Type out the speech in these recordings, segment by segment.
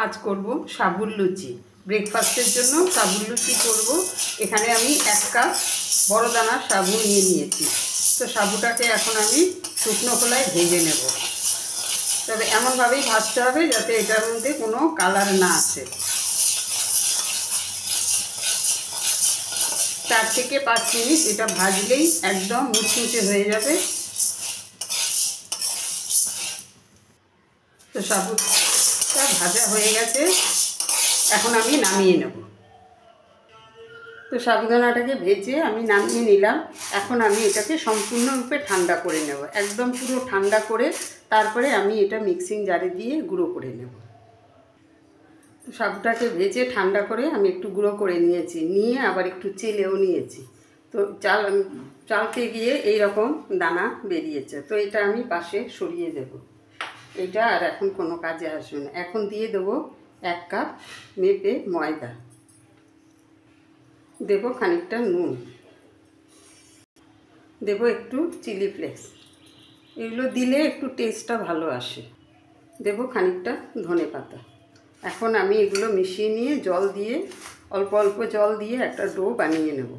आज करब साबुर लुचि। ब्रेकफास्टर जन्य साबुर लुचि करब। एखाने आमी 1 কাপ बड़ दानार साबु निये निয়েছি। तो साबुटाके एखन आमी शुकनो खोलाय भेजे नेब। तबे एमन भावेई भाजते होबे जाते एटार मধ্যে कोनो कालार ना आसे। 4 থেকে 5 मिनट এটা ভাজলেই একদম মুচমুচে হয়ে যাবে। तो সাবুটা ভাজা হয়ে গেছে, এখন আমি নামিয়ে নেব। তো সাবুদানাটাকে ভেজে আমি নামিয়ে নিলাম। এখন আমি এটাকে সম্পূর্ণরূপে ঠান্ডা করে নেব, একদম পুরো ঠান্ডা করে তারপরে আমি এটা মিক্সিং জারে দিয়ে গুঁড়ো করে নেব। তো সাবুটাকে ভেজে ঠান্ডা করে আমি একটু গুঁড়ো করে নিয়েছি, নিয়ে আবার একটু চেলেও নিয়েছি। তো চালতে গিয়ে এই রকম দানা বেরিয়েছে, তো এটা আমি পাশে সরিয়ে দেব। এটা আর এখন কোনো কাজে আসবে না। এখন দিয়ে দেবো 1 কাপ মেপে ময়দা, দেব খানিকটা নুন, দেব একটু চিলি ফ্লেক্স, এগুলো দিলে একটু টেস্টটা ভালো আসে। দেব খানিকটা ধনে পাতা। এখন আমি এগুলো মিশিয়ে নিয়ে জল দিয়ে অল্প অল্প জল দিয়ে একটা ডো বানিয়ে নেব।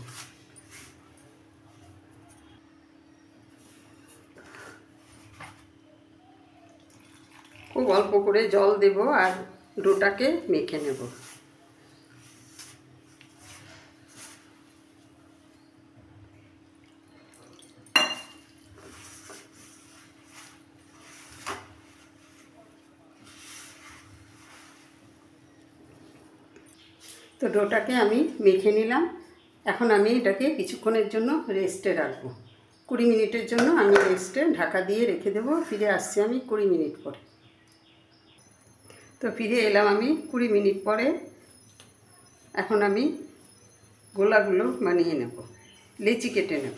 খুব অল্প করে জল দেব আর ডোটাকে মেখে নেব। তো ডোটাকে আমি মেখে নিলাম। এখন আমি এটাকে কিছুক্ষণের জন্য রেস্টে রাখবো। 20 মিনিটের জন্য আমি রেস্টে ঢাকা দিয়ে রেখে দেবো। ফিরে আসছি আমি 20 মিনিট পরে। তো ফিরে এলাম আমি 20 মিনিট পরে। এখন আমি গোলাগুলো বানিয়ে নেব, লেচি কেটে নেব।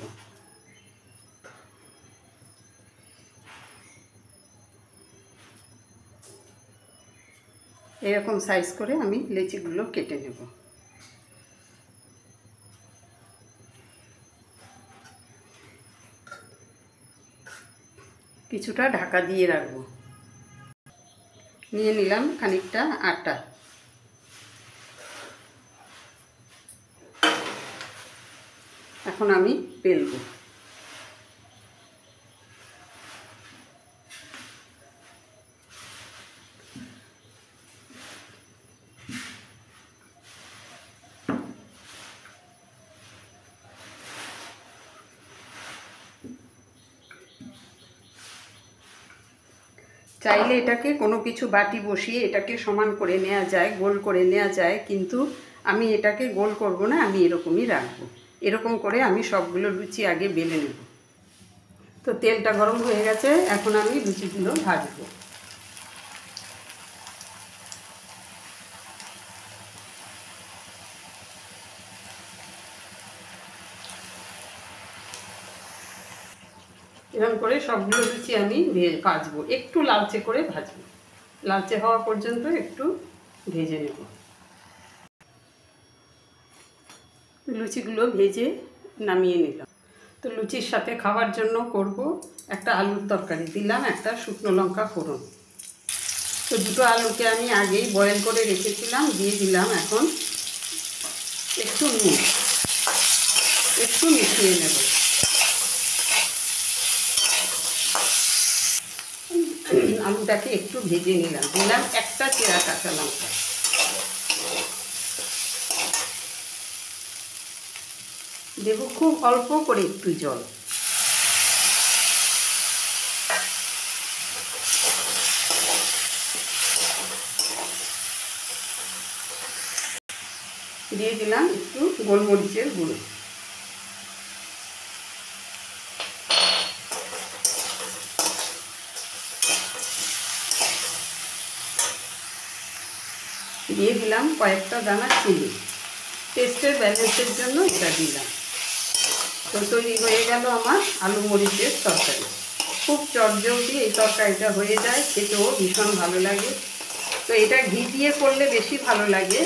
এরকম সাইজ করে আমি লেচিগুলো কেটে নেব। কিছুটা ঢাকা দিয়ে রাখবো। নিয়ে নিলাম খানিকটা আটা। এখন আমি বেলবো। চাইলে এটাকে কোনো কিছু বাটি বসিয়ে এটাকে সমান করে নেওয়া যায়, গোল করে নেওয়া যায়, কিন্তু আমি এটাকে গোল করব না, আমি এরকমই রাখবো। এরকম করে আমি সবগুলো লুচি আগে বেলে নেব। তো তেলটা গরম হয়ে গেছে, এখন আমি লুচিগুলো ভাজবো। এরকম করে সবগুলো লুচি আমি ভাজবো, একটু লালচে করে ভাজবো। লালচে হওয়া পর্যন্ত একটু ভেজে নেব। লুচিগুলো ভেজে নামিয়ে নিলাম। তো লুচির সাথে খাওয়ার জন্য করব একটা আলুর তরকারি। দিলাম একটা শুকনো লঙ্কা ফোড়ন। তো দুটো আলুকে আমি আগেই বয়েল করে রেখেছিলাম, দিয়ে দিলাম এখন একটু নুন, একটু মিশিয়ে নেব। আলুটাকে একটু ভেজে নিলাম, দিলাম একটা চেরা কাঁচা লঙ্কা, দেব খুব অল্প করে একটু জল। দিয়ে দিলাম একটু গোলমরিচের গুঁড়ো। দিয়ে দিলাম কয়েকটা দানা চিনি, টেস্টের ব্যালেন্সের জন্য এটা দিলাম। তো তৈরি হয়ে গেল আমার আলু মরিচের তরকারি। খুব চটজলদি এই তরকারিটা হয়ে যায়, খেতেও ভীষণ ভালো লাগে। তো এটা ঘি দিয়ে করলে বেশি ভালো লাগে,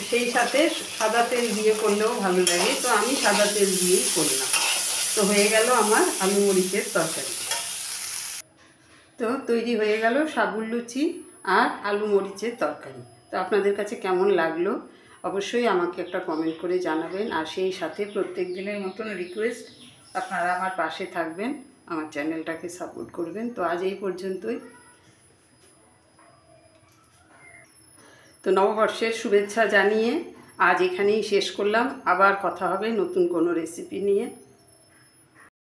সেই সাথে সাদা তেল দিয়ে করলেও ভালো লাগে। তো আমি সাদা তেল দিয়েই করলাম। তো হয়ে গেল আমার আলু মরিচের তরকারি। তো তৈরি হয়ে গেল সাবুর লুচি আর আলু মরিচের তরকারি। তো আপনাদের কাছে কেমন লাগলো অবশ্যই আমাকে একটা কমেন্ট করে জানাবেন। আর সেই সাথে প্রত্যেক দিনের মতন রিকোয়েস্ট, আপনারা আমার পাশে থাকবেন, আমার চ্যানেলটাকে সাপোর্ট করবেন। তো আজ এই পর্যন্তই। তো নববর্ষের শুভেচ্ছা জানিয়ে আজ এখানেই শেষ করলাম। আবার কথা হবে নতুন কোনো রেসিপি নিয়ে।